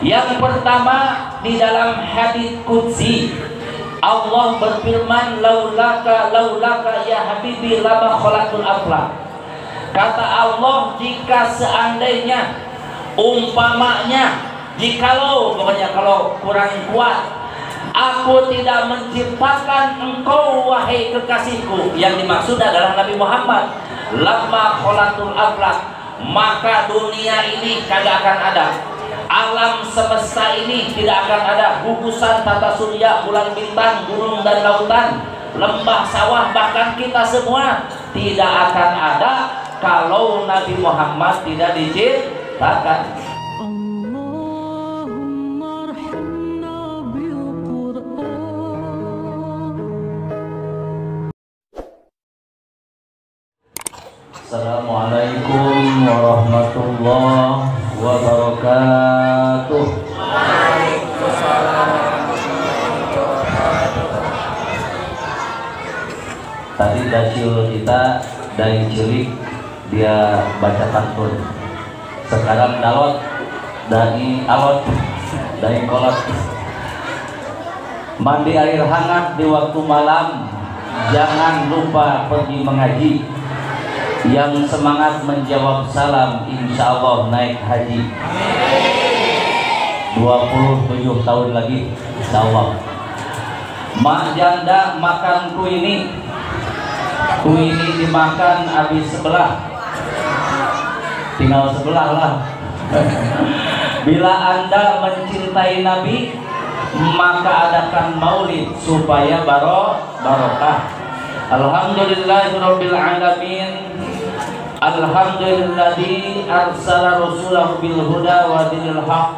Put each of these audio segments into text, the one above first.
Yang pertama, di dalam hadits qudsi Allah berfirman, laulaka ya habibi lama khalaqtul aflak. Kata Allah, jika seandainya, umpamanya, jikalau, pokoknya kalau kurang kuat, aku tidak menciptakan engkau wahai kekasihku. Yang dimaksud adalah Nabi Muhammad. Lama khalaqtul aflak, maka dunia ini kagak akan ada. Alam semesta ini tidak akan ada. Gugusan tata surya, bulan bintang, gunung dan lautan, lembah sawah, bahkan kita semua tidak akan ada kalau Nabi Muhammad tidak diciptakan. Assalamualaikum warahmatullahi wabarakatuh. Tadi dasyul kita dari cilik dia baca pantun. Sekarang dalot dari alot dari kolot. Mandi air hangat di waktu malam, jangan lupa pergi mengaji. Yang semangat menjawab salam, insya Allah naik haji. 27 tahun lagi, insya Allah. Mak janda makan kuini dimakan habis sebelah, tinggal sebelah lah. Bila Anda mencintai Nabi, maka adakan maulid supaya barokah. Alhamdulillahirabbil alamin. Alhamdulilladzi arsala rasulahu bil huda wa dinil haq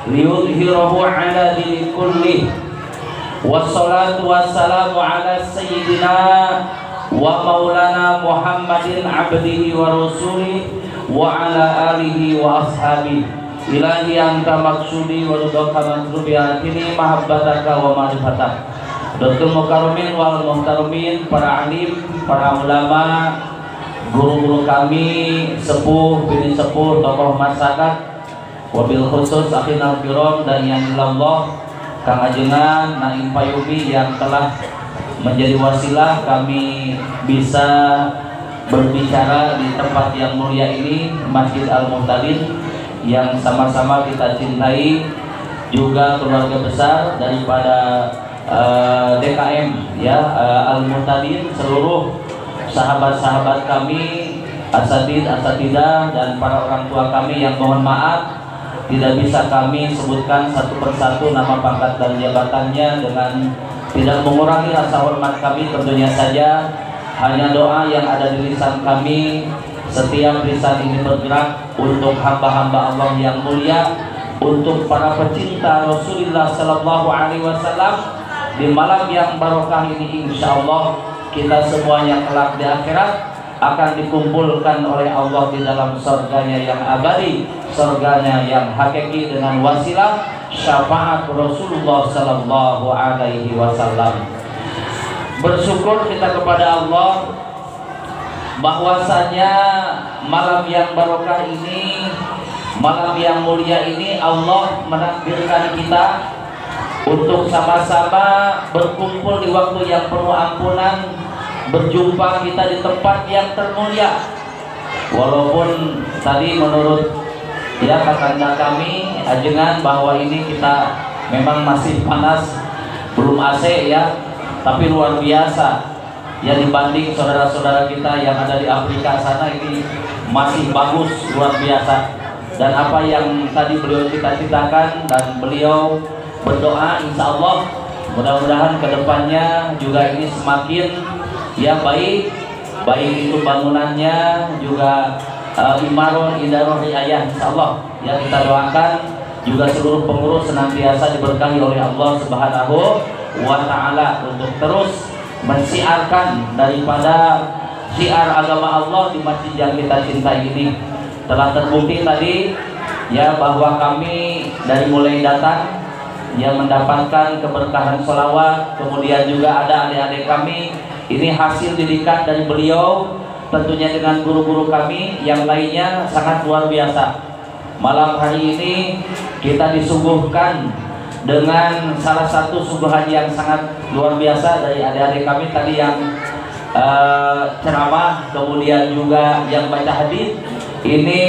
liyudhhirahu ala dini kullih. Wassalatu wassalamu ala sayyidina wa maulana Muhammadin abdihi wa rasulih wa ala alihi wa ashabihi. Ilahi anta maksudi wa ridhaka matlubi atini mahabbataka wa ma'rifataka. Doktor mukarumin wal muhtarumin, para alim, para ulama, guru-guru kami, sepuh, bini sepuh, tokoh masyarakat, wabil khusus akhina firom dan yang ilallah Kang Ajengan Naim Payumi yang telah menjadi wasilah kami bisa berbicara di tempat yang mulia ini, Masjid Al-Muhtadin, yang sama-sama kita cintai, juga keluarga besar daripada DKM ya, Al-Muhtadin, seluruh sahabat-sahabat kami, asatid, asatidah, dan para orang tua kami yang mohon maaf tidak bisa kami sebutkan satu persatu nama pangkat dan jabatannya dengan tidak mengurangi rasa hormat kami. Tentunya saja hanya doa yang ada di lisan kami setiap lisan ini bergerak untuk hamba-hamba Allah yang mulia, untuk para pecinta Rasulullah Sallallahu Alaihi Wasallam di malam yang barokah ini. Insya Allah kita semuanya kelak di akhirat akan dikumpulkan oleh Allah di dalam surganya yang abadi, surganya yang hakiki dengan wasilah syafaat Rasulullah Sallallahu Alaihi Wasallam. Bersyukur kita kepada Allah bahwasanya malam yang barokah ini, malam yang mulia ini, Allah menakdirkan kita untuk sama-sama berkumpul di waktu yang penuh ampunan, berjumpa kita di tempat yang termulia. Walaupun tadi menurut ya kakanda kami Ajengan bahwa ini kita memang masih panas, belum AC ya, tapi luar biasa ya dibanding saudara-saudara kita yang ada di Afrika sana, ini masih bagus, luar biasa. Dan apa yang tadi beliau cita-citakan dan beliau berdoa, insya Allah mudah-mudahan kedepannya juga ini semakin ya baik itu bangunannya, juga imaron idaroh riayah, insya Allah ya kita doakan juga seluruh pengurus senantiasa diberkahi oleh Allah Subhanahu wa Ta'ala untuk terus mensiarkan daripada syiar agama Allah di masjid yang kita cintai ini. Telah terbukti tadi ya bahwa kami dari mulai datang yang mendapatkan keberkahan sholawat, kemudian juga ada adik-adik kami, ini hasil didikan dari beliau, tentunya dengan guru-guru kami yang lainnya sangat luar biasa. malam hari ini kita disuguhkan dengan salah satu suguhan yang sangat luar biasa dari adik-adik kami tadi yang ceramah, kemudian juga yang baca hadis. Ini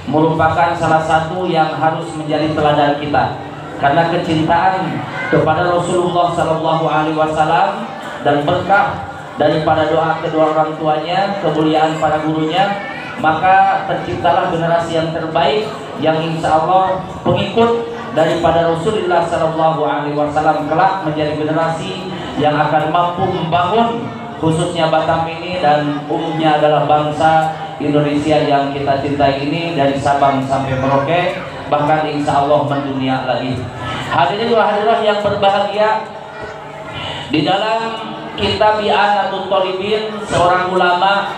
merupakan salah satu yang harus menjadi teladan kita, karena kecintaan kepada Rasulullah SAW dan berkah daripada doa kedua orang tuanya, kemuliaan para gurunya, maka terciptalah generasi yang terbaik yang insya Allah pengikut daripada Rasulullah SAW kelak menjadi generasi yang akan mampu membangun khususnya Batam ini dan umumnya adalah bangsa Indonesia yang kita cintai ini, dari Sabang sampai Merauke, bahkan insya Allah mendunia lagi. Hadirin wa hadirat yang berbahagia, di dalam kitab I'anatul Thalibin seorang ulama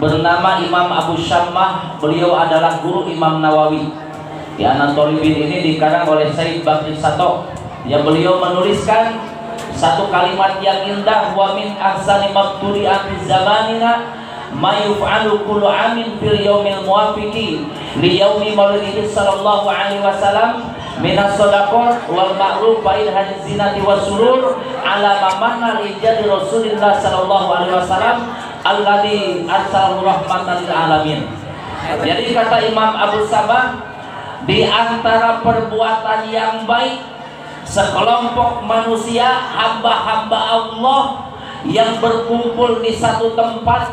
bernama Imam Abu Syammah, beliau adalah guru Imam Nawawi. I'anatul Thalibin ini dikarang oleh Said Bakri Sato, yang beliau menuliskan satu kalimat yang indah, wa min ahsani maqturi fi zamanina ma yuf'alu kullu amin fil yaumil muwafiqi li yaumi maulidihi sallallahu alaihi wasallam min as-sadaqat wal ma'ruf wa idhal zinati wasurur ala mamanna li jadi Rasulillah sallallahu alaihi wasallam alladzi arsalahu rahmatan lil alamin. Jadi kata Imam Abu Sabah, di antara perbuatan yang baik sekelompok manusia, hamba-hamba Allah yang berkumpul di satu tempat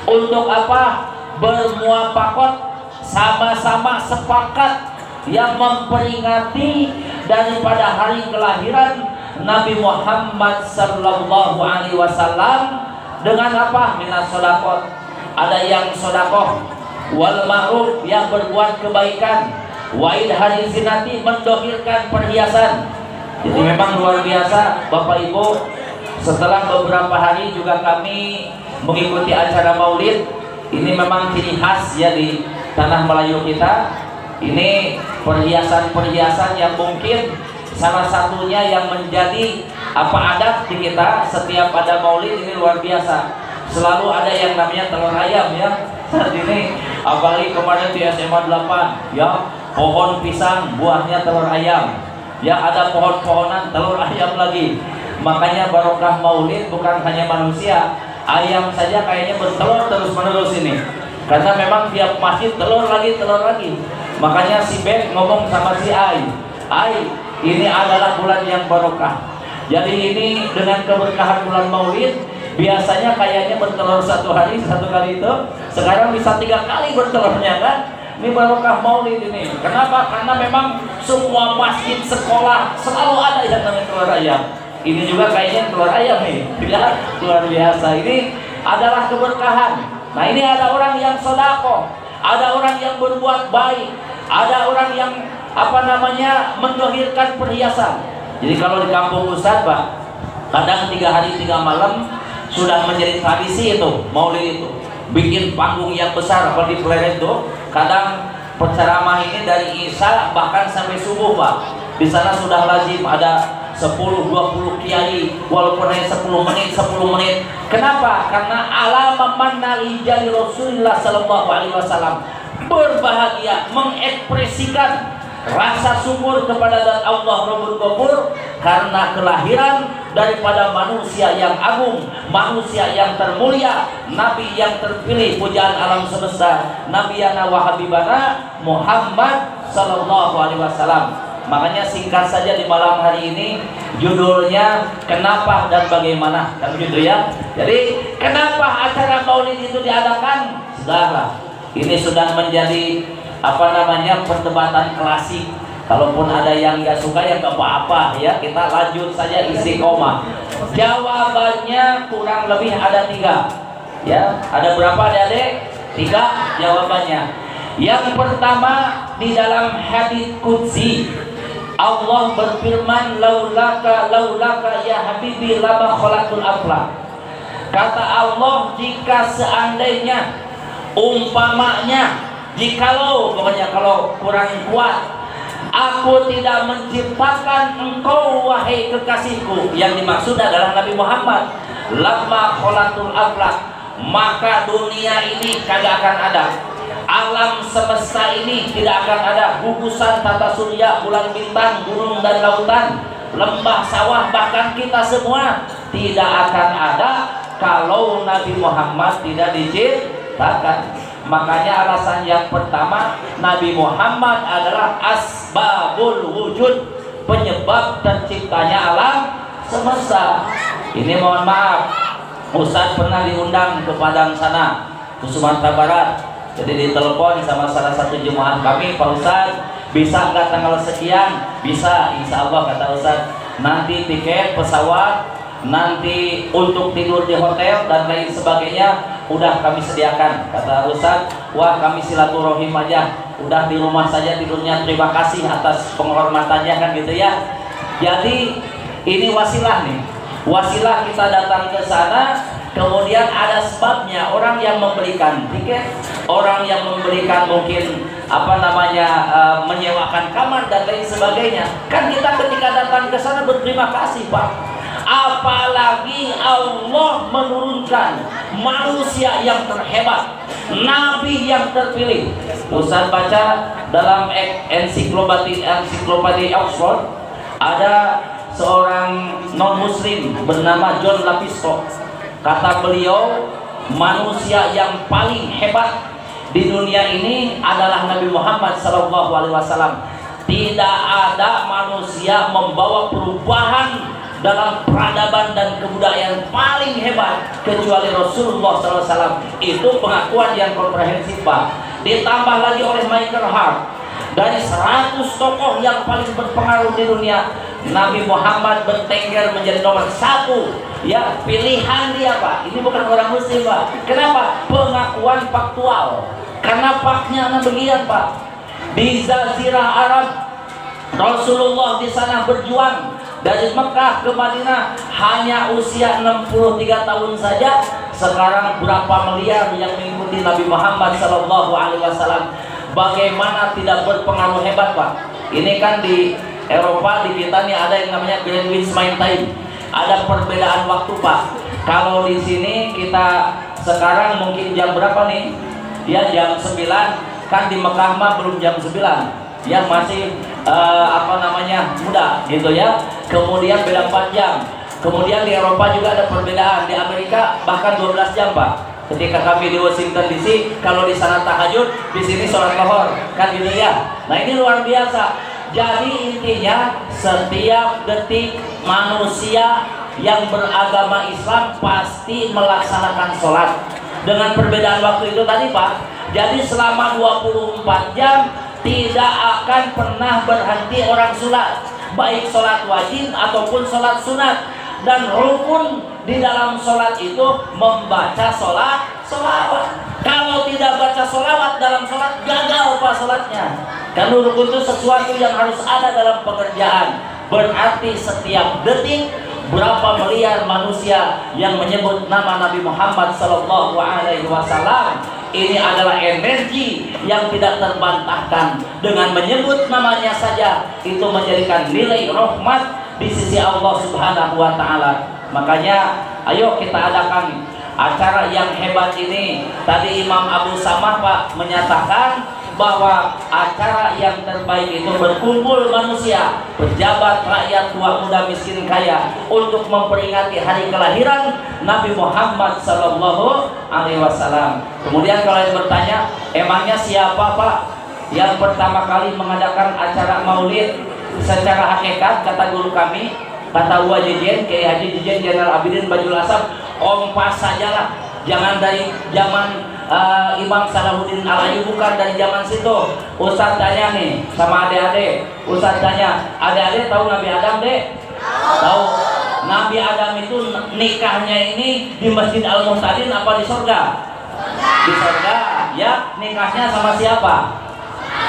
untuk apa? Bermuafaqat, sama-sama sepakat yang memperingati daripada hari kelahiran Nabi Muhammad sallallahu alaihi wasallam dengan apa? Minas shadaqat. Ada yang sedekah, wal ma'ruf yang berbuat kebaikan, wa idhal zinati mendohirkan perhiasan. Jadi memang luar biasa Bapak Ibu. Setelah beberapa hari juga kami mengikuti acara maulid. Ini memang ciri khas ya di tanah Melayu kita. Ini perhiasan-perhiasan yang mungkin salah satunya yang menjadi adat di kita. Setiap ada maulid ini luar biasa, selalu ada yang namanya telur ayam ya. Saat ini apalagi kemarin di SMA 8 ya, pohon pisang buahnya telur ayam ya, ada pohon-pohonan telur ayam lagi. Makanya barokah maulid bukan hanya manusia, ayam saja kayaknya bertelur terus menerus ini, karena memang tiap masjid telur lagi. Makanya si Ben ngomong sama si Ai, ini adalah bulan yang barokah. Jadi ini dengan keberkahan bulan maulid, biasanya kayaknya bertelur satu kali itu, sekarang bisa 3 kali bertelurnya kan. Ini barokah maulid ini. Kenapa? Karena memang semua masjid, sekolah selalu ada yang namanya telur ayam. Ini juga kayaknya telur ayam nih, ya, luar biasa. Ini adalah keberkahan. Nah, ini ada orang yang sedekah, ada orang yang berbuat baik, ada orang yang mendohirkan perhiasan. Jadi kalau di kampung Ustadz Pak, kadang 3 hari 3 malam sudah menjadi tradisi itu maulid itu. Bikin panggung yang besar apa di planet itu. Kadang penceramah ini dari Isya bahkan sampai subuh Pak. Di sana sudah lazim ada 10-20 kiai, walaupun hanya 10 menit. Kenapa? Karena alama manali jadi Rasulullah sallallahu alaihi wasallam, berbahagia, mengekspresikan rasa syukur kepada zat Allah Rabbul Ghafur karena kelahiran daripada manusia yang agung, manusia yang termulia, nabi yang terpilih pujaan alam semesta, nabiyana wa habibana Muhammad sallallahu alaihi wasallam. Makanya singkat saja di malam hari ini judulnya kenapa dan bagaimana, kan begitu ya. Jadi kenapa acara maulid itu diadakan? Sudahlah, ini sudah menjadi perdebatan klasik. Kalaupun ada yang nggak suka ya nggak apa-apa ya, kita lanjut saja istiqomah. Jawabannya kurang lebih ada 3 ya. Ada berapa adik-adik? 3 jawabannya. Yang pertama, di dalam hadits qudsi Allah berfirman, laulaka ya habibi lama khalaqul aflaq. Kata Allah, jika seandainya, umpamanya, jikalau, pokoknya kalau kurang kuat, aku tidak menciptakan engkau wahai kekasihku. Yang dimaksud adalah Nabi Muhammad. Lama khalaqul aflaq, maka dunia ini kagak akan ada. alam semesta ini tidak akan ada gugusan tata surya, bulan bintang, gunung dan lautan, lembah sawah, bahkan kita semua tidak akan ada kalau Nabi Muhammad tidak diciptakan. Makanya alasan yang pertama, Nabi Muhammad adalah asbabul wujud, penyebab terciptanya alam semesta. Ini mohon maaf, Ustadz pernah diundang ke Padang sana, ke Sumatera Barat. Jadi ditelepon sama salah satu jemaah kami, Pak Ustadz bisa nggak tanggal sekian? Bisa, insya Allah kata Ustadz. Nanti tiket pesawat, nanti untuk tidur di hotel dan lain sebagainya udah kami sediakan, kata Ustadz. Wah, kami silaturahim aja, udah di rumah saja tidurnya, terima kasih atas penghormatannya, kan gitu ya. Jadi ini wasilah nih, wasilah kita datang ke sana. Kemudian ada sebabnya, orang yang memberikan tiket, orang yang memberikan mungkin menyewakan kamar dan lain sebagainya. Kan kita ketika datang ke sana berterima kasih, Pak. Apalagi Allah menurunkan manusia yang terhebat, nabi yang terpilih. Ustaz baca dalam ensiklopedia Oxford, ada seorang non muslim bernama John Lapisto. Kata beliau, manusia yang paling hebat di dunia ini adalah Nabi Muhammad SAW. Tidak ada manusia membawa perubahan dalam peradaban dan kebudayaan paling hebat kecuali Rasulullah SAW. Itu pengakuan yang komprehensif, Pak. Ditambah lagi oleh Michael Hart. Dari 100 tokoh yang paling berpengaruh di dunia, Nabi Muhammad bertengger menjadi nomor 1. Ya, pilihan dia, Pak. Ini bukan orang muslim, Pak. Kenapa? Pengakuan faktual. Karena faknya begini, Pak. Di Jazirah Arab, Rasulullah di sana berjuang dari Mekah ke Madinah hanya usia 63 tahun saja. Sekarang berapa miliar yang mengikuti Nabi Muhammad SAW. Bagaimana tidak berpengaruh hebat, Pak? Ini kan di Eropa, di kita nih ada yang namanya Greenwich Mean Time. Ada perbedaan waktu, Pak. Kalau di sini kita sekarang mungkin jam berapa nih? Ya, jam 9. Kan di Mekah mah belum jam 9. Ya, masih muda gitu ya. Kemudian beda 4 jam. Kemudian di Eropa juga ada perbedaan. Di Amerika bahkan 12 jam, Pak. Ketika kami di Washington DC, kalau di sana tahajud, di sini sholat zuhur, kan gitu ya. Nah, ini luar biasa. Jadi intinya setiap detik manusia yang beragama Islam pasti melaksanakan sholat. Dengan perbedaan waktu itu tadi, Pak. Jadi selama 24 jam tidak akan pernah berhenti orang sholat, baik sholat wajib ataupun sholat sunat. Dan rukun di dalam sholat itu membaca sholawat. Kalau tidak baca sholawat dalam sholat, gagal, Pak, sholatnya. Karena rukun itu sesuatu yang harus ada dalam pekerjaan. Berarti setiap detik berapa miliar manusia yang menyebut nama Nabi Muhammad SAW. Ini adalah energi yang tidak terbantahkan. Dengan menyebut namanya saja itu menjadikan nilai rahmat di sisi Allah Subhanahu wa Ta'ala. Makanya ayo kita adakan acara yang hebat ini. Tadi Imam Abu Samah, Pak, menyatakan bahwa acara yang terbaik itu berkumpul manusia, pejabat, rakyat, tua, muda, miskin, kaya, untuk memperingati hari kelahiran Nabi Muhammad SAW. Kemudian kalau yang bertanya, emangnya siapa, Pak, yang pertama kali mengadakan acara maulid secara hakikat? Kata guru kami, kata Uwa Jejen, Kiai Haji Jejen Jenderal Abidin Bajul Asam, kompas sajalah, jangan dari zaman Imam Salahuddin Al-Ayyub, bukan dari zaman situ. Ustaz tanya nih sama adik-adik, Ustaz tanya, adik-adik tahu Nabi Adam, Dek? Tahu. Nabi Adam itu nikahnya ini di Masjid Al-Muhtadin apa di surga? Di surga. Ya, nikahnya sama siapa?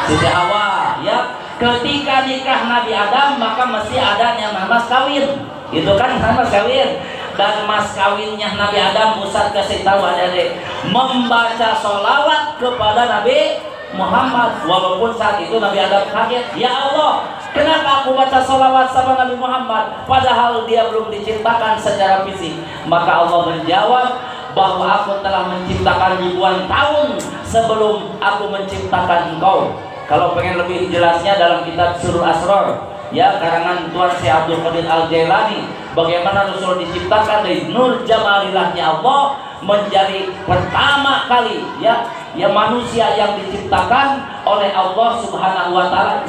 Siti Hawa. Ya, ketika nikah Nabi Adam maka mesti ada yang mas kawin. Itu kan mas kawin. Dan mas kawinnya Nabi Adam, Ustaz kasih tahu adik-adik, membaca sholawat kepada Nabi Muhammad. Walaupun saat itu Nabi Adam kaget, ya Allah, kenapa aku baca sholawat sama Nabi Muhammad padahal dia belum diciptakan secara fisik? Maka Allah menjawab, bahwa aku telah menciptakan ribuan tahun sebelum aku menciptakan engkau. Kalau pengen lebih jelasnya dalam kitab Surul Asrar ya, karangan Tuan Syekh Abdul Qadir Al-Jailani, bagaimana Rasul diciptakan dari nur jamalilahnya Allah menjadi pertama kali ya manusia yang diciptakan oleh Allah Subhanahu wa taala,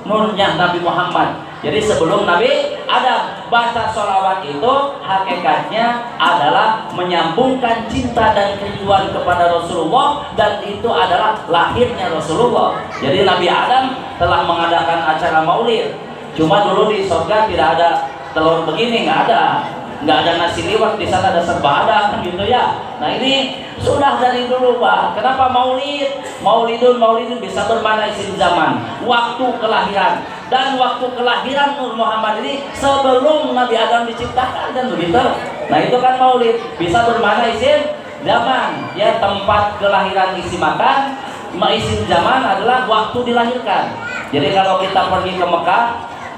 nurnya Nabi Muhammad. Jadi sebelum Nabi Adam, baca sholawat itu hakikatnya adalah menyambungkan cinta dan kerinduan kepada Rasulullah, dan itu adalah lahirnya Rasulullah. Jadi Nabi Adam telah mengadakan acara maulid. Cuma dulu di surga tidak ada telur begini, nggak ada nasi liwet, di sana ada serba ada kan gitu ya. Nah ini sudah dari dulu Pak. Kenapa maulidun bisa bermakna isim zaman, waktu kelahiran, dan waktu kelahiran Nur Muhammad ini sebelum Nabi Adam diciptakan kan begitu. Nah itu kan maulid bisa bermakna isim zaman ya, tempat kelahiran isi makan. Isim zaman adalah waktu dilahirkan. Jadi kalau kita pergi ke Mekah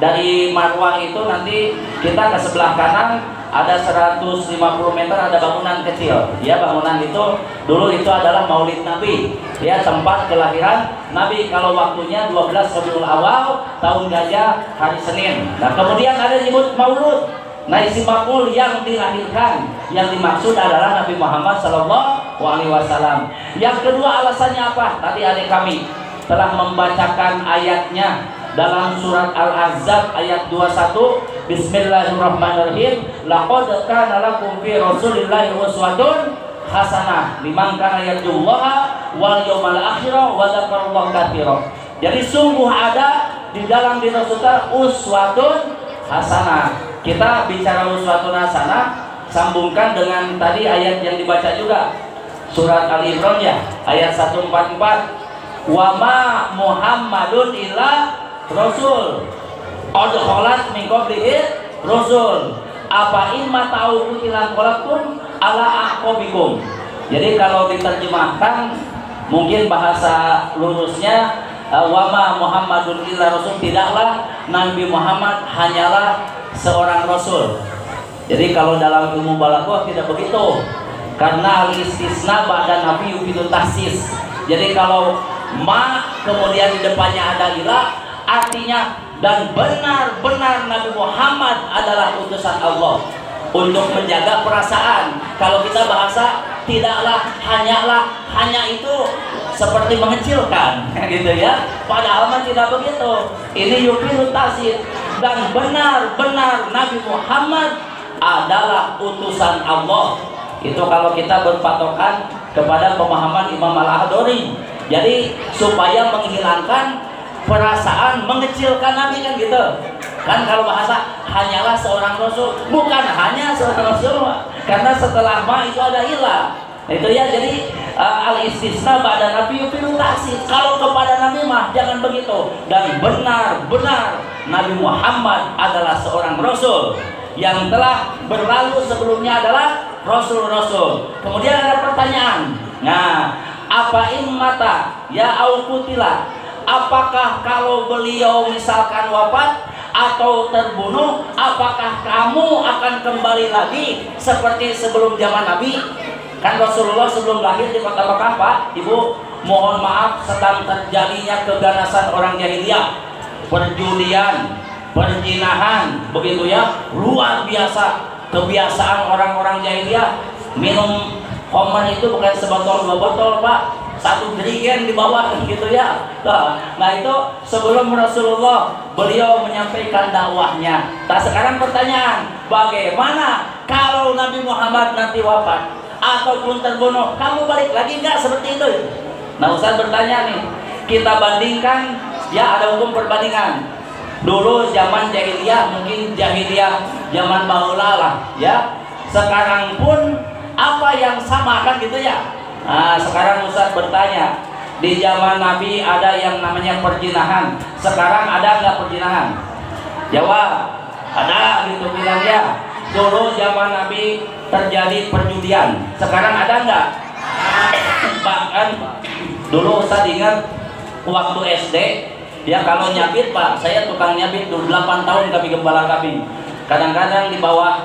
dari Marwah itu, nanti kita ke sebelah kanan ada 150 meter ada bangunan kecil ya. Bangunan itu dulu itu adalah Maulid Nabi ya, tempat kelahiran Nabi. Kalau waktunya 12 Rabiul Awal tahun gajah hari Senin. Nah kemudian ada disebut Maulud. Nah isi makmul yang dilahirkan, yang dimaksud adalah Nabi Muhammad SAW. Yang kedua alasannya apa? Tadi adik kami telah membacakan ayatnya dalam surat Al-Ahzab ayat 21. Bismillahirrahmanirrahim. Laqad kana lakum fi Rasulillahi uswatun hasanah liman kana yarjullaha wal yawmal akhir wa dzakarallaha katsiran. Jadi sungguh ada di dalam diri Rasulullah uswatun hasanah. Kita bicara uswatun hasanah, sambungkan dengan tadi ayat yang dibaca juga, surat Al-Imran ya, ayat 144. Wa ma Muhammadun illa Rasul qad khalat min qablihi Rasul apa imma ta'u kutilan qalakum ala aqabikum. Jadi kalau diterjemahkan mungkin bahasa lurusnya wa ma Muhammadun illa Rasul, tidaklah Nabi Muhammad hanyalah seorang rasul. Jadi kalau dalam ilmu balaghah tidak begitu, karena al-istisna ba'da nabi yufidu tahsis. Jadi kalau ma kemudian di depannya ada ilah, artinya dan benar-benar Nabi Muhammad adalah utusan Allah untuk menjaga perasaan. Kalau kita bahasa tidaklah, hanyalah, hanya itu seperti mengecilkan gitu ya, padahal mah tidak begitu. Ini yufidu tahsis, dan benar-benar Nabi Muhammad adalah utusan Allah. Itu kalau kita berpatokan kepada pemahaman Imam Al-Ahdari. Jadi supaya menghilangkan perasaan mengecilkan Nabi kan gitu kan. Kalau bahasa hanyalah seorang rasul, bukan hanya seorang rasul, karena setelah ma itu ada ilah. Itu ya, jadi al-istisna pada Nabi yufidu tahsis. Kalau kepada Nabi mah jangan begitu. Dan benar-benar Nabi Muhammad adalah seorang rasul yang telah berlalu sebelumnya adalah rasul-rasul. Kemudian ada pertanyaan, nah apa immata ya au kutila, apakah kalau beliau misalkan wafat atau terbunuh, apakah kamu akan kembali lagi seperti sebelum zaman Nabi? Kan Rasulullah sebelum lahir di kota Mekah Pak, Ibu, mohon maaf sedang terjadinya keganasan orang jahiliyah, perjudian, perzinahan, begitu ya, luar biasa. Kebiasaan orang-orang jahiliyah minum khamar itu bukan sebotol dua botol Pak, satu jerigen di bawah gitu ya. Nah itu sebelum Rasulullah beliau menyampaikan dakwahnya. Nah sekarang pertanyaan, bagaimana kalau Nabi Muhammad nanti wafat ataupun terbunuh, kamu balik lagi nggak seperti itu? Nah Ustaz bertanya nih, kita bandingkan ya, ada hukum perbandingan. Dulu zaman jahiliyah, mungkin jahiliyah zaman baheula lah ya. Sekarang pun apa yang sama kan gitu ya. Nah sekarang Ustaz bertanya, di zaman Nabi ada yang namanya perzinahan, sekarang ada nggak perzinahan? Jawab, ada gitu bilang ya. Dulu zaman Nabi terjadi perjudian, sekarang ada nggak? Bahkan dulu Ustaz ingat waktu SD ya, kalau nyabit Pak, saya tukang nyabit dulu 8 tahun kami gembala kambing. Kadang-kadang di bawah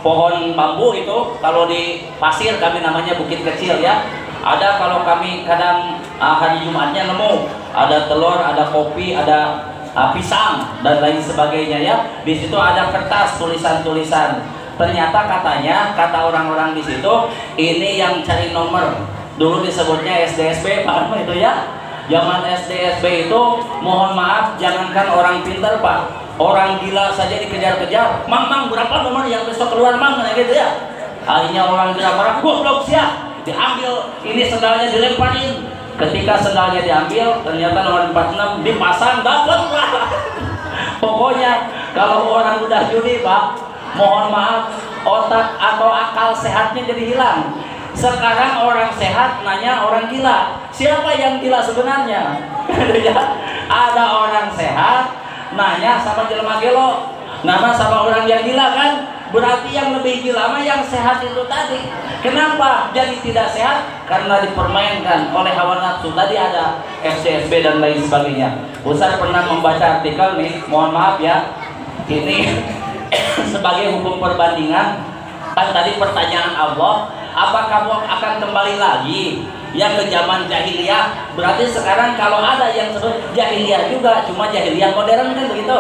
pohon bambu itu kalau di pasir kami namanya bukit kecil ya. Ada kalau kami kadang hari Jumatnya nemu ada telur, ada kopi, ada pisang dan lain sebagainya ya. Di situ ada kertas tulisan-tulisan. Ternyata katanya kata orang-orang di situ ini yang cari nomor. Dulu disebutnya SDSB Pak itu ya. Zaman SDSB itu mohon maaf jangankan orang pintar Pak, orang gila saja dikejar-kejar. Mang berapa nomor yang besok keluar mang gitu ya. Akhirnya orang gila marah, goblok siap. Diambil ini sendalnya dilemparin. Ketika sendalnya diambil ternyata nomor 46 dipasang dapat Pak. Pokoknya kalau orang udah judi Pak, mohon maaf otak atau akal sehatnya jadi hilang. Sekarang orang sehat nanya orang gila, siapa yang gila sebenarnya? Ada orang sehat nanya sama jelema gelo, nama sama orang yang gila kan? Berarti yang lebih gila mah yang sehat itu tadi. Kenapa jadi tidak sehat? Karena dipermainkan oleh hawa nafsu. Tadi ada FCSB dan lain sebagainya. Ustaz pernah membaca artikel nih, mohon maaf ya, ini sebagai hukum perbandingan. Kan tadi pertanyaan Allah, apa kamu akan kembali lagi ya ke zaman jahiliyah? Berarti sekarang kalau ada yang sebut jahiliyah juga, cuma jahiliyah modern kan begitu.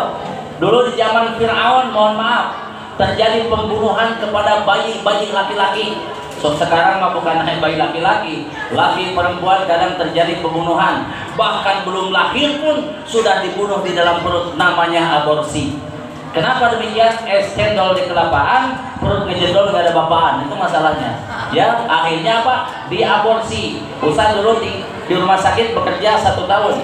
Dulu di zaman Fir'aun, mohon maaf, terjadi pembunuhan kepada bayi-bayi laki-laki. So, sekarang mah bukan hanya bayi laki-laki, laki perempuan kadang terjadi pembunuhan. Bahkan belum lahir pun sudah dibunuh di dalam perut, namanya aborsi. Kenapa demikian? Es cendol di kelapaan, perut ngejendol nggak ada bapaan, itu masalahnya. Ya, akhirnya apa? Diaborsi. Ustaz dulu di rumah sakit bekerja 1 tahun.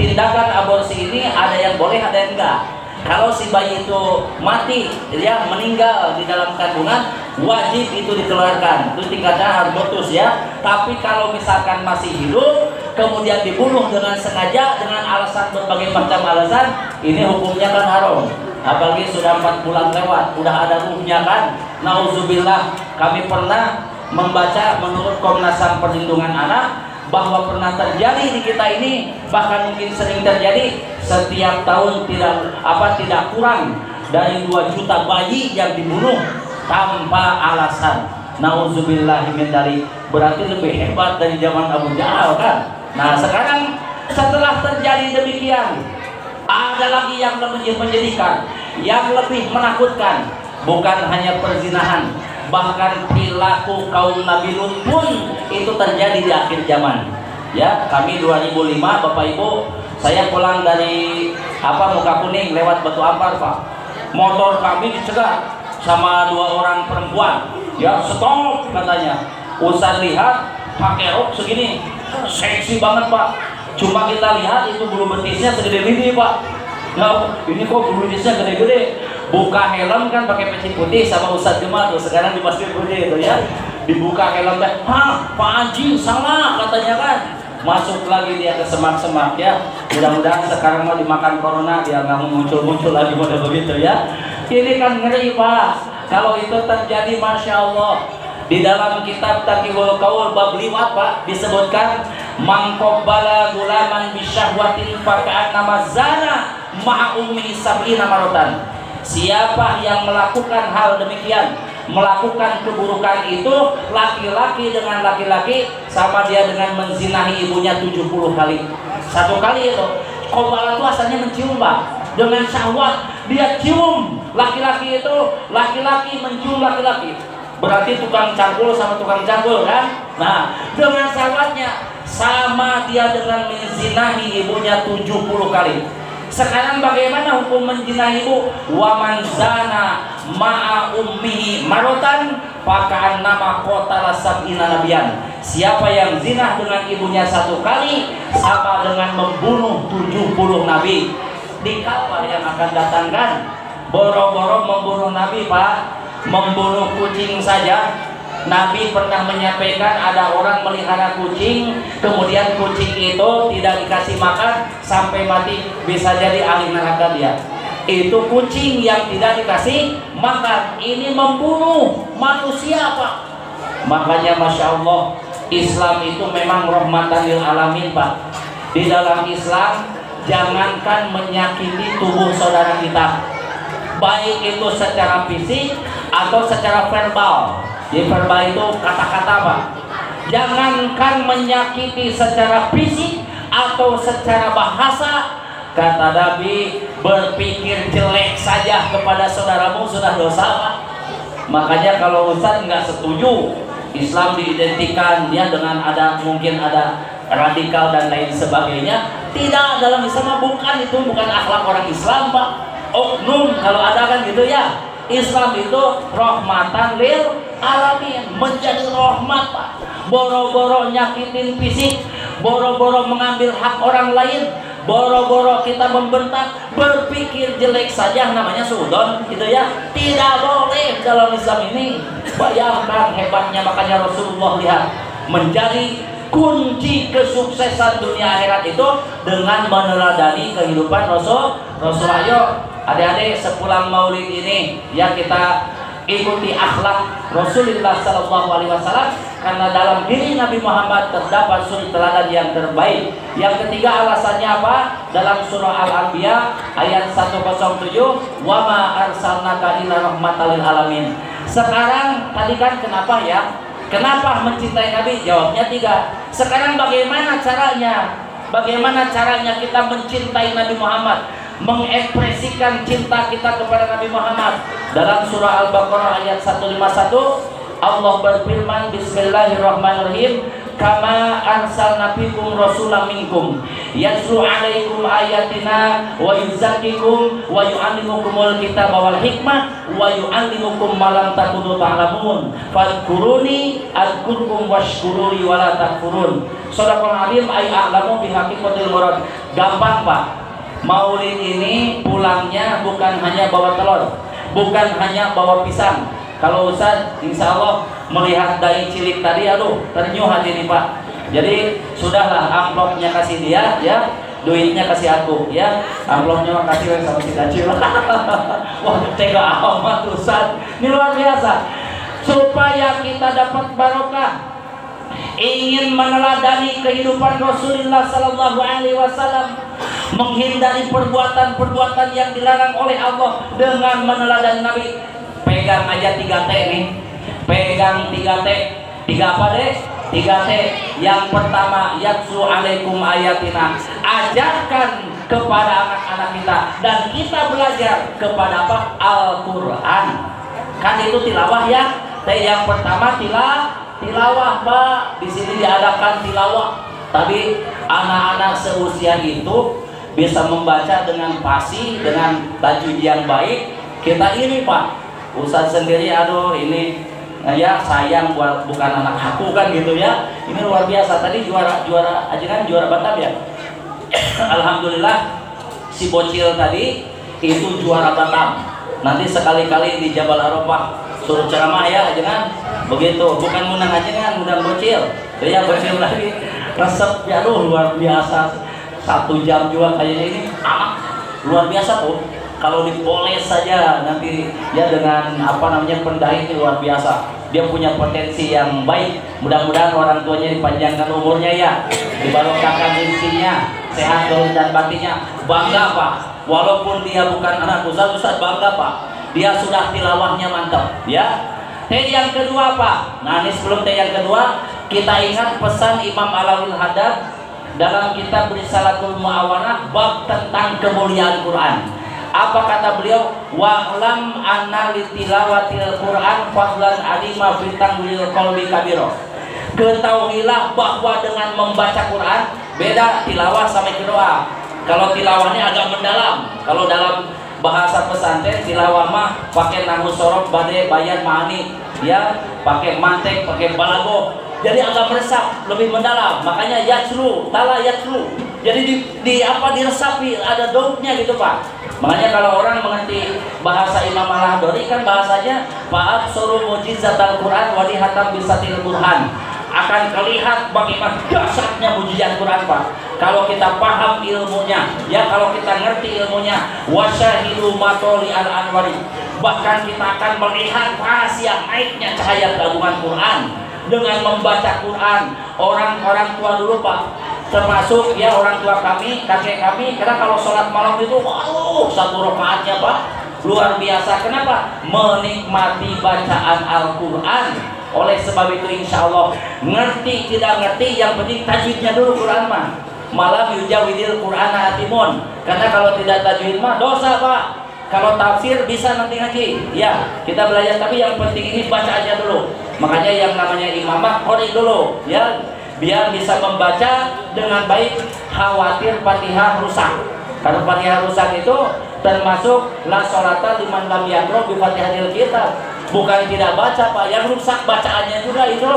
Tindakan aborsi ini ada yang boleh, ada yang enggak. Kalau si bayi itu mati, dia meninggal di dalam kandungan, wajib itu dikeluarkan. Itu tingkatnya abortus ya. Tapi kalau misalkan masih hidup, kemudian dibunuh dengan sengaja, dengan alasan berbagai macam alasan, ini hukumnya kan haram. Apalagi sudah 4 bulan lewat, udah ada ruhnya kan. Nauzubillah. Kami pernah membaca menurut Komnas HAM Perlindungan Anak bahwa pernah terjadi di kita ini, bahkan mungkin sering terjadi setiap tahun tidak kurang dari 2 juta bayi yang dibunuh tanpa alasan. Nauzubillah min dzalik. Berarti lebih hebat dari zaman Abu Jahal kan. Nah, sekarang setelah terjadi demikian, ada lagi yang lebih menyedihkan, yang lebih menakutkan. Bukan hanya perzinahan, bahkan perilaku kaum Nabi Lut pun itu terjadi di akhir zaman. Ya, kami 2005 Bapak Ibu, saya pulang dari Muka Kuning lewat Batu Ampar Pak. Motor kami dicegat sama 2 orang perempuan. Ya, stop katanya. Ustaz lihat pakai rok segini, seksi banget Pak. Cuma kita lihat itu bulu betisnya segede ini Pak. Nah, ini kok bulu betisnya gede-gede. Buka helm kan pakai peci putih sama Ustadz Jemaat tuh, sekarang di Masjid Putih itu ya. Dibuka helm kan, Pak Haji salah katanya kan. Masuk lagi dia ke semak-semak ya. Mudah-mudahan sekarang mau dimakan corona dia nggak muncul-muncul lagi model begitu ya. Ini kan ngeri Pak. Kalau itu terjadi Masya Allah. Di dalam kitab Taqiyul Qaul bab 5 Pak disebutkan mangqabbala gulaman bisyahwatin faka'annama zana ma'a ummi sab'ina maratan. Siapa yang melakukan hal demikian, melakukan keburukan itu, laki-laki dengan laki-laki, sama dia dengan menzinahi ibunya 70 kali. 1 kali itu qabbala itu asalnya mencium Pak. Dengan syahwat dia cium laki-laki itu, laki-laki mencium laki-laki. Berarti tukang cangkul sama tukang cangkul kan? Nah, dengan syahwatnya sama dia dengan menzinahi ibunya 70 kali. Sekarang bagaimana hukum menzinahi ibu? Wa man zana ma'a ummihi marotan fakaan nama qatala sab'ina nabiyan. Siapa yang zina dengan ibunya 1 kali sama dengan membunuh 70 nabi. Di kapal yang akan datangkan boro-boro membunuh nabi Pak. Membunuh kucing saja. Nabi pernah menyampaikan ada orang melihara kucing, kemudian kucing itu tidak dikasih makan sampai mati, bisa jadi ahli neraka dia. Itu kucing yang tidak dikasih makan, ini membunuh manusia Pak. Makanya Masya Allah, Islam itu memang rahmatan lil alamin Pak. Di dalam Islam jangankan menyakiti tubuh saudara kita, baik itu secara fisik atau secara verbal. Jadi verbal itu kata-kata Pak. Jangankan menyakiti secara fisik atau secara bahasa, kata Nabi, berpikir jelek saja kepada saudaramu sudah dosa Pak. Makanya kalau Ustaz nggak setuju Islam diidentikan dia dengan mungkin ada radikal dan lain sebagainya, tidak, dalam Islam bukan, itu bukan akhlak orang Islam Pak. Oknum kalau ada kan gitu ya. Islam itu rahmatan lil alamin, menjadi rahmat Pak. Boro-boro nyakitin fisik, boro-boro mengambil hak orang lain, boro-boro kita membentak, berpikir jelek saja namanya sudon gitu ya. Tidak boleh dalam Islam ini. Bayangkan hebatnya, makanya Rasulullah lihat menjadi kunci kesuksesan dunia akhirat itu dengan meneladani kehidupan Rasulullah. Ayo adik-adik sepulang maulid ini ya kita ikuti akhlak Rasulullah SAW, karena dalam diri Nabi Muhammad terdapat suri teladan yang terbaik. Yang ketiga alasannya apa? Dalam surah Al-Anbiya ayat 107, wa ma arsalnaka illa rahmatan lil alamin. Sekarang tadi kan kenapa ya? Kenapa mencintai Nabi? Jawabnya 3. Sekarang bagaimana caranya? Bagaimana caranya kita mencintai Nabi Muhammad? Mengekspresikan cinta kita kepada Nabi Muhammad. Dalam surah Al-Baqarah ayat 151 Allah berfirman, bismillahirrahmanirrahim, kama arsalna fikum rasulan minkum yatlu alaikum ayatina wa yuzakkikum wa yu'allimukumul kitaba wal hikmah wa yu'allimukum ma lam takunu ta'lamun fadhkuruni adkurkum washkuruni wa la takfurun. Shadaqal alim ay a'lamu bihaqiqatil murad. Gampang Pak. Maulid ini pulangnya bukan hanya bawa telur, bukan hanya bawa pisang. Kalau Ustaz insya Allah melihat dai cilik tadi, aduh ternyuh hati ini Pak. Jadi sudahlah, amplopnya kasih dia ya, duitnya kasih aku ya, amplopnya kasih sama si kecil. Wah tega amat Ustaz, ini luar biasa. Supaya kita dapat barokah, ingin meneladani kehidupan Rasulullah Sallallahu Alaihi Wasallam, menghindari perbuatan-perbuatan yang dilarang oleh Allah dengan meneladani Nabi. Pegang aja 3T nih, pegang 3T. 3 apa deh? 3T. Yang pertama, yatlu alaikum ayatina, ajarkan kepada anak-anak kita dan kita belajar kepada apa? Al-Quran. Kan itu tilawah ya. Yang pertama tilawah Pak. Di sini diadakan tilawah. Tapi anak-anak seusia itu bisa membaca dengan fasih, dengan tajwid yang baik. Kita ini Pak, Ustaz sendiri aduh ini ya sayang bukan anak aku kan gitu ya. Ini luar biasa. Tadi juara aja kan, juara Batam ya. Alhamdulillah si bocil tadi itu juara Batam. Nanti sekali-kali di Jabal Arafah suruh ceramah ya aja kan. Begitu, bukan menang aja kan, menang bocil. Ya bocil lagi resep ya, aduh luar biasa. 1 jam juga kayaknya ini luar biasa tuh. Kalau dipoles saja nanti ya dengan apa namanya pendai itu luar biasa. Dia punya potensi yang baik. Mudah-mudahan orang tuanya dipanjangkan umurnya ya, dibarokahkan rezekinya, sehat dohir dan batinnya. Bangga Pak, walaupun dia bukan anak Ustaz bangga Pak. Dia sudah tilawahnya mantap ya. Yang kedua Pak, nah ini sebelum yang kedua kita ingat pesan Imam Alawil Haddad dalam kitab Risalatul Mu'awanah bab tentang kemuliaan Quran. Apa kata beliau? Wa'lam anna litilawatil Quran fadlan alima fitanwil qalbi kabiro. Ketahuilah bahwa dengan membaca Quran beda tilawah sama qiraah. Kalau tilawahnya agak mendalam, kalau dalam bahasa pesantren tilawah mah pakai nahwu sorof bade bayan ma'ani ya, pakai mantek, pakai balago. Jadi agak meresap, lebih mendalam. Makanya yatslu, tala yatslu. Jadi diresapi, ada daunnya gitu Pak. Makanya kalau orang mengerti bahasa Imam Al-Hadori kan bahasanya Fa'ab suruh mujizat Al-Quran wadihatam bisatil Quran. Akan terlihat bagaimana dasarnya mujizat Quran Pak. Kalau kita paham ilmunya, ya kalau kita ngerti ilmunya, wasyahidu matoli al-anwari. Bahkan kita akan melihat rahasia naiknya cahaya keagungan Quran dengan membaca Quran. Orang-orang tua dulu Pak, termasuk ya orang tua kami, kakek kami, karena kalau sholat malam itu, waduh 1 rakaatnya Pak luar biasa. Kenapa? Menikmati bacaan Al-Quran. Oleh sebab itu insya Allah, ngerti tidak ngerti, yang penting tajwidnya dulu Quran mah. Malam yujawidil Quran atimun. Karena kalau tidak tajwid mah dosa Pak. Kalau tafsir bisa nanti ngaji. Ya, kita belajar, tapi yang penting ini baca aja dulu. Makanya yang namanya imamah qori dulu, ya, biar bisa membaca dengan baik. Khawatir Fatihah rusak. Kalau Fatihah rusak itu termasuk la sholata liman lam yaqra bi Fatihatil kitab. Bukan tidak baca Pak, yang rusak bacaannya juga itu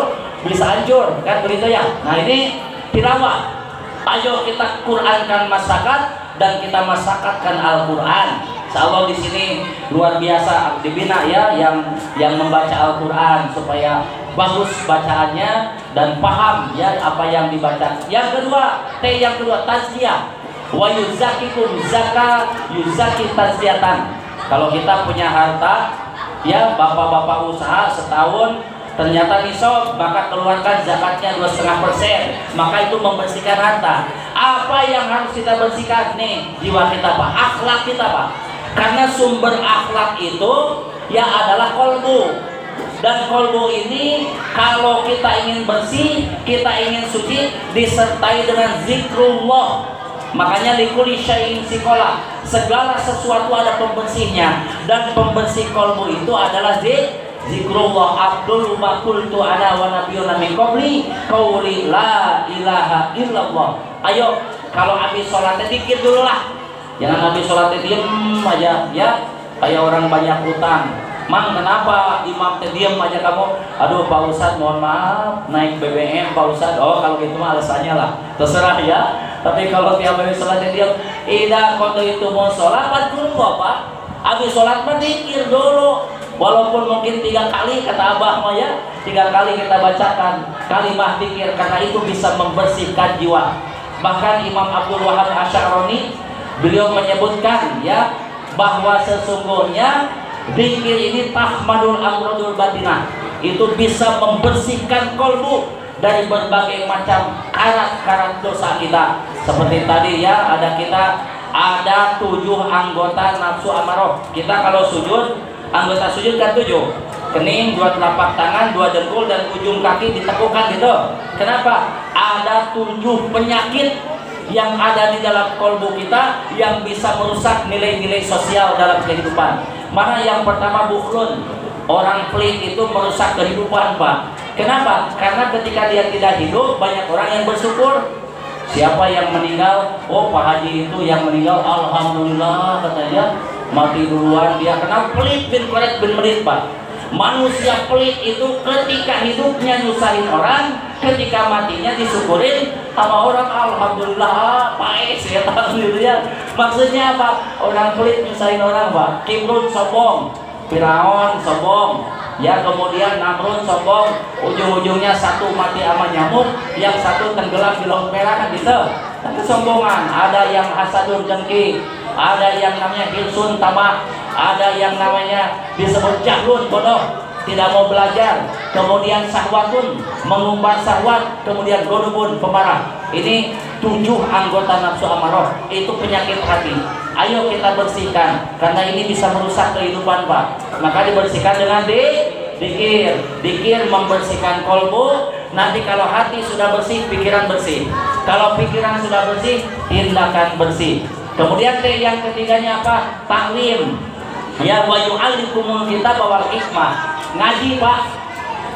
bisa hancur, kan begitu ya. Nah ini tilawah. Ayo kita Qurankan masyarakat dan kita masyarakat Al-Quran. Insyaallah di sini luar biasa dibina ya yang membaca Al-Quran supaya bagus bacaannya dan paham ya apa yang dibaca. Yang kedua tazkiyah. Wa yuzakikum zaka yuzaki tazkiyatan. Kalau kita punya harta ya, bapak-bapak usaha setahun ternyata nisab, maka keluarkan zakatnya 2,5%, maka itu membersihkan harta. Apa yang harus kita bersihkan nih? Jiwa kita Pak, akhlak kita Pak. Karena sumber akhlak itu ya adalah kolbu. Dan kolbu ini kalau kita ingin bersih, kita ingin suci, disertai dengan zikrullah. Makanya likuli syai'in sikola, segala sesuatu ada pembersihnya, dan pembersih kolbu itu adalah zikrullah. Abdul ma qultu ana wa nabiyyuna min qabli qauli la ilaha illallah. Ayo kalau habis sholat dikir dulu lah, jangan habis sholat diem aja ya, kayak orang banyak utang. Mang kenapa imam diem aja kamu? Aduh Pak Ustadz mohon maaf naik BBM Pak Ustadz. Oh kalau gitu mah alasannya lah, terserah ya. Tapi kalau tiap habis sholat diem, ida kondo itu mau sholat dulu Bapak. Habis sholat mah dikir dulu. Walaupun mungkin 3 kali kata Abah mah ya, 3 kali kita bacakan kalimah dikir, karena itu bisa membersihkan jiwa. Bahkan Imam Abdul Wahab Asy'arani beliau menyebutkan ya bahwa sesungguhnya zikir ini tahmadul amradul batinah, itu bisa membersihkan kolbu dari berbagai macam karat-karat dosa kita. Seperti tadi ya, ada 7 anggota nafsu amarah. Kita kalau sujud, anggota sujud kan 7, kening, 2 telapak tangan, 2 dengkul, dan ujung kaki ditekukan gitu. Kenapa? Ada 7 penyakit yang ada di dalam kolbu kita yang bisa merusak nilai-nilai sosial dalam kehidupan. Mana yang pertama? Bukhlun. Orang pelit itu merusak kehidupan Pak. Kenapa? Karena ketika dia tidak hidup, banyak orang yang bersyukur. Siapa yang meninggal? Oh Pak Haji itu yang meninggal, alhamdulillah katanya, mati duluan dia. Kenapa? Pelit bin koret bin melit Pak. Manusia pelit itu ketika hidupnya nyusahin orang, ketika matinya disyukurin sama orang, alhamdulillah Pak ya gitu ya. Maksudnya apa? Orang pelit nyusahin orang Pak. Kibrun sombong, Firaun sombong, ya, kemudian Namrud sombong, ujung-ujungnya satu mati sama nyamuk, yang satu tenggelam di laut merah kan gitu. Itu sombongan. Ada yang hasadun dengki, ada yang namanya hilsun tamak, ada yang namanya disebut jahlun bodoh, tidak mau belajar, kemudian sahwatun mengumbar sahwat, kemudian godubun pemarah. Ini 7 anggota nafsu amarah, itu penyakit hati. Ayo kita bersihkan, karena ini bisa merusak kehidupan Pak. Maka dibersihkan dengan dikir. Dikir membersihkan kolbu. Nanti kalau hati sudah bersih, pikiran bersih. Kalau pikiran sudah bersih, tindakan bersih. Kemudian yang ketiganya apa? Taklim. Ya, wa yu'allikumul kitab wal hikmah. Ngaji Pak.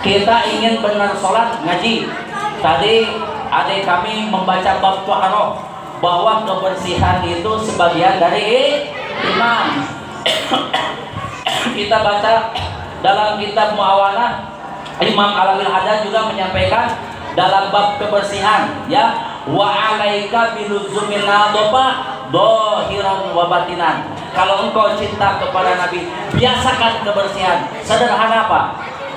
Kita ingin benar sholat, ngaji. Tadi adik kami membaca bab taharah, bahwa kebersihan itu sebagian dari iman. Kita baca dalam kitab Muawanah, Imam Alawil Haddad juga menyampaikan dalam bab kebersihan ya, wa alaika biluzumin nadhafa dhahiran wa batinan. Kalau engkau cinta kepada Nabi, biasakan kebersihan. Sederhana Pak.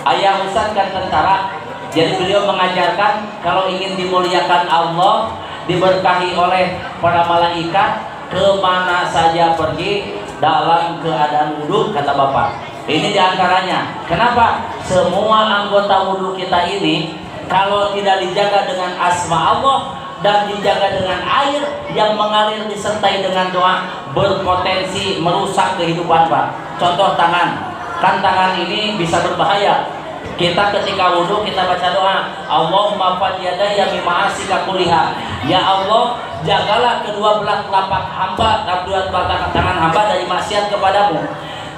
Ayah Ustaz kan tentara, jadi beliau mengajarkan kalau ingin dimuliakan Allah, diberkahi oleh para malaikat, kemana saja pergi dalam keadaan wudhu, kata Bapak. Ini diantaranya. Kenapa? Semua anggota wudhu kita ini kalau tidak dijaga dengan asma Allah dan dijaga dengan air yang mengalir disertai dengan doa, berpotensi merusak kehidupan Pak. Contoh tangan, kan tangan ini bisa berbahaya. Kita ketika wudhu kita baca doa, Allahumma fad yadayya mimma asika kuliha. Ya Allah, jagalah kedua belah telapak hamba, kedua belah tangan hamba dari maksiat kepadamu.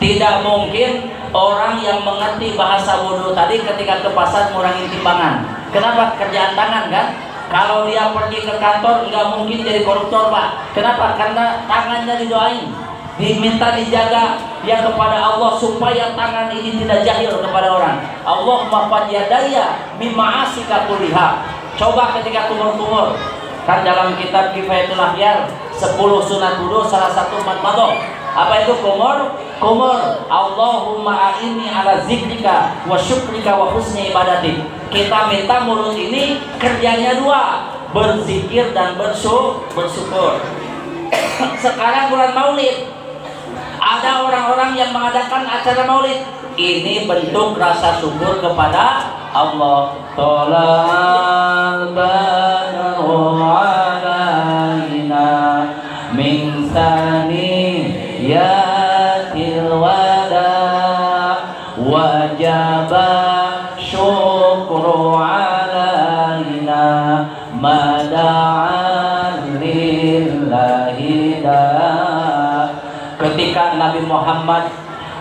Tidak mungkin orang yang mengerti bahasa wudhu tadi ketika ke pasar ngurangin timbangan. Kenapa? Kerjaan tangan kan? Kalau dia pergi ke kantor nggak mungkin jadi koruptor, Pak. Kenapa? Karena tangannya didoain, diminta dijaga ya kepada Allah supaya tangan ini tidak jahil kepada orang. Allahumma fad yadayya mimma asika kuliha. Coba ketika kumur-kumur, kan dalam kitab Kifayatul Akhyar 10 sunat wudu salah satu madmadah. Apa itu kumur? Kumur. Allahumma a'inni ala zikrika wa syukrika wa husni ibadatik. Kita minta mulut ini kerjanya dua, berzikir dan bersyukur. Sekarang bulan Maulid, ada orang-orang yang mengadakan acara maulid. Ini bentuk rasa syukur kepada Allah. Tolal badru alaina min saniyatil wada wajaba syukru alaina mada'an lillahi da. Ketika Nabi Muhammad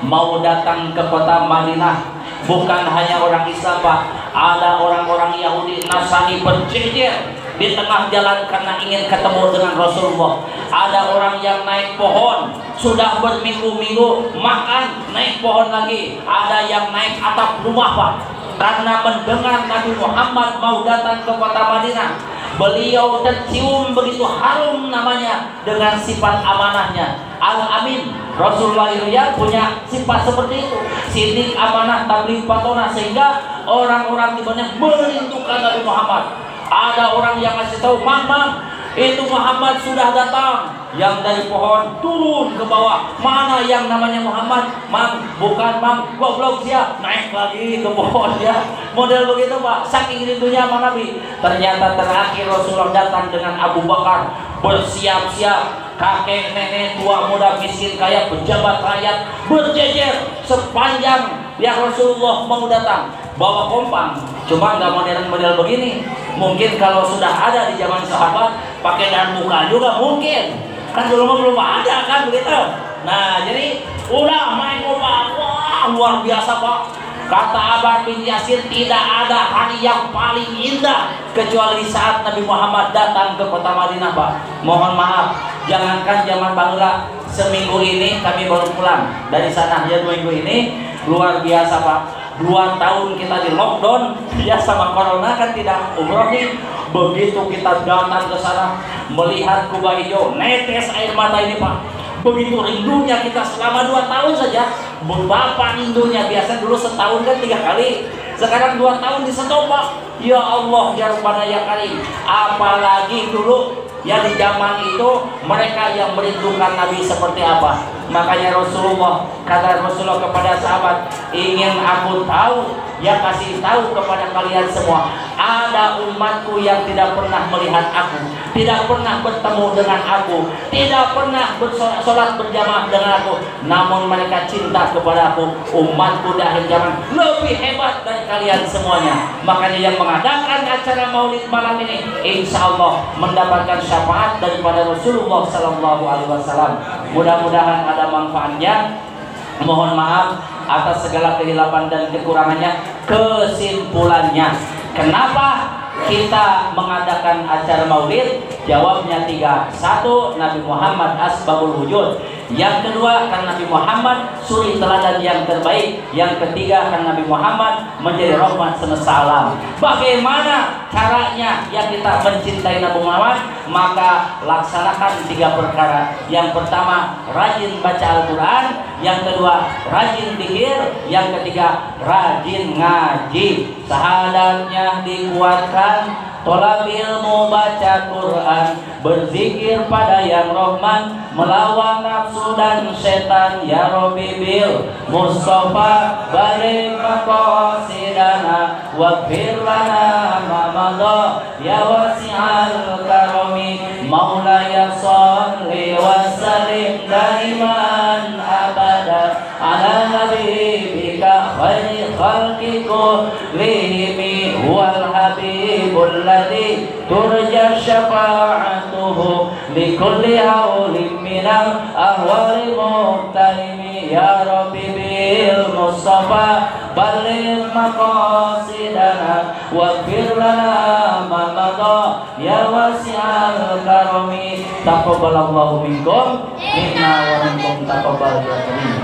mau datang ke kota Madinah, bukan hanya orang Islam, Pak, ada orang-orang Yahudi Nasrani berjejer di tengah jalan karena ingin ketemu dengan Rasulullah. Ada orang yang naik pohon sudah berminggu-minggu makan, naik pohon lagi. Ada yang naik atap rumah, Pak, karena mendengar Nabi Muhammad mau datang ke kota Madinah. Beliau tercium begitu harum namanya dengan sifat amanahnya, Al-Amin. Rasulullah Ilya punya sifat seperti itu, sidik, amanah, tabligh, patona, sehingga orang-orang di banyak merindukan Nabi Muhammad. Ada orang yang ngasih tahu, Mang, itu Muhammad sudah datang. Yang dari pohon turun ke bawah, mana yang namanya Muhammad? Mang, bukan Mang, goblok dia, naik lagi ke pohon ya. Model begitu, Pak, saking rindunya sama Nabi. Ternyata terakhir Rasulullah datang dengan Abu Bakar, bersiap-siap, kakek, nenek, tua, muda, miskin, kaya, pejabat rakyat, berjejer sepanjang ya Rasulullah mau datang. Bawa kompang, cuma nggak model-model begini. Mungkin kalau sudah ada di zaman sahabat, pakai dan muka juga mungkin. Kan dulu belum ada kan begitu. Nah, jadi udah main kompang, wah luar biasa, Pak. Kata Abar bin Yasir, tidak ada hari yang paling indah kecuali saat Nabi Muhammad datang ke kota Madinah, Pak. Mohon maaf, jangankan zaman Bangla, seminggu ini kami baru pulang dari sana ya, 2 minggu ini. Luar biasa, Pak. 2 tahun kita di lockdown ya, sama corona kan tidak umroh nih. Begitu kita datang ke sana melihat kubah hijau, netes air mata ini, Pak. Begitu rindunya kita selama 2 tahun saja. Betapa rindunya, biasa dulu setahun kan 3 kali, sekarang 2 tahun disetop, Pak. Ya Allah ya Rabbana ya Karim. Apalagi dulu ya di zaman itu mereka yang merindukan Nabi seperti apa. Makanya Rasulullah, kata Rasulullah kepada sahabat, ingin aku tahu, ya kasih tahu kepada kalian semua, ada umatku yang tidak pernah melihat aku, tidak pernah bertemu dengan aku, tidak pernah bersolat berjamaah dengan aku, namun mereka cinta kepada aku. Umatku di akhir zaman lebih hebat dari kalian semuanya. Makanya yang mengadakan acara maulid malam ini, insya Allah mendapatkan syafaat daripada Rasulullah SAW. Mudah-mudahan ada manfaatnya. Mohon maaf atas segala kehilapan dan kekurangannya. Kesimpulannya, kenapa kita mengadakan acara maulid? Jawabnya 3. 1. Nabi Muhammad asbabul wujud. Yang kedua, karena Nabi Muhammad suri teladan yang terbaik. Yang ketiga, karena Nabi Muhammad menjadi rahmat semesta alam. Bagaimana caranya ya kita mencintai Nabi Muhammad? Maka laksanakan 3 perkara. Yang pertama, rajin baca Al-Quran. Yang kedua, rajin zikir. Yang ketiga, rajin ngaji. Sahadatnya dikuatkan, tolak ilmu, baca Quran, berzikir pada yang Rahman, melawan nafsu dan setan. Ya Rabbi bil Mustafa barik maqasidana waghfir lana ma madha ya wasi'al karami. Maulaya sholli wa sallim daiman abada الخلق كلهم هو الحبيب الذي ترجى شفاعته لكل هول من الأهوال مقترم يا ربي بالمصطفى بلغ مقاصدنا واغفر لنا ما مضى يا واسع الكرم تقبل الله منكم minna wa minkum taqabbal ya karim.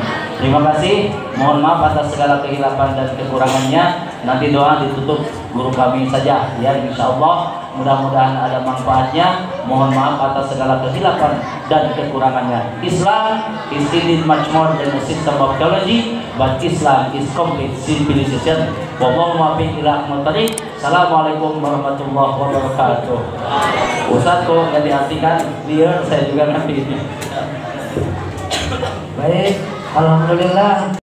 Terima kasih, mohon maaf atas segala kehilapan dan kekurangannya. Nanti doa ditutup guru kami saja ya, insyaallah. Mudah-mudahan ada manfaatnya. Mohon maaf atas segala kehilapan dan kekurangannya. Islam is indeed much more than a system of theology, but Islam is complete civilization. Wallahu muwaffiq ila aqwamit. Assalamualaikum warahmatullahi wabarakatuh. Ustaz kok nggak diartikan dia, saya juga ngerti. Baik, alhamdulillah.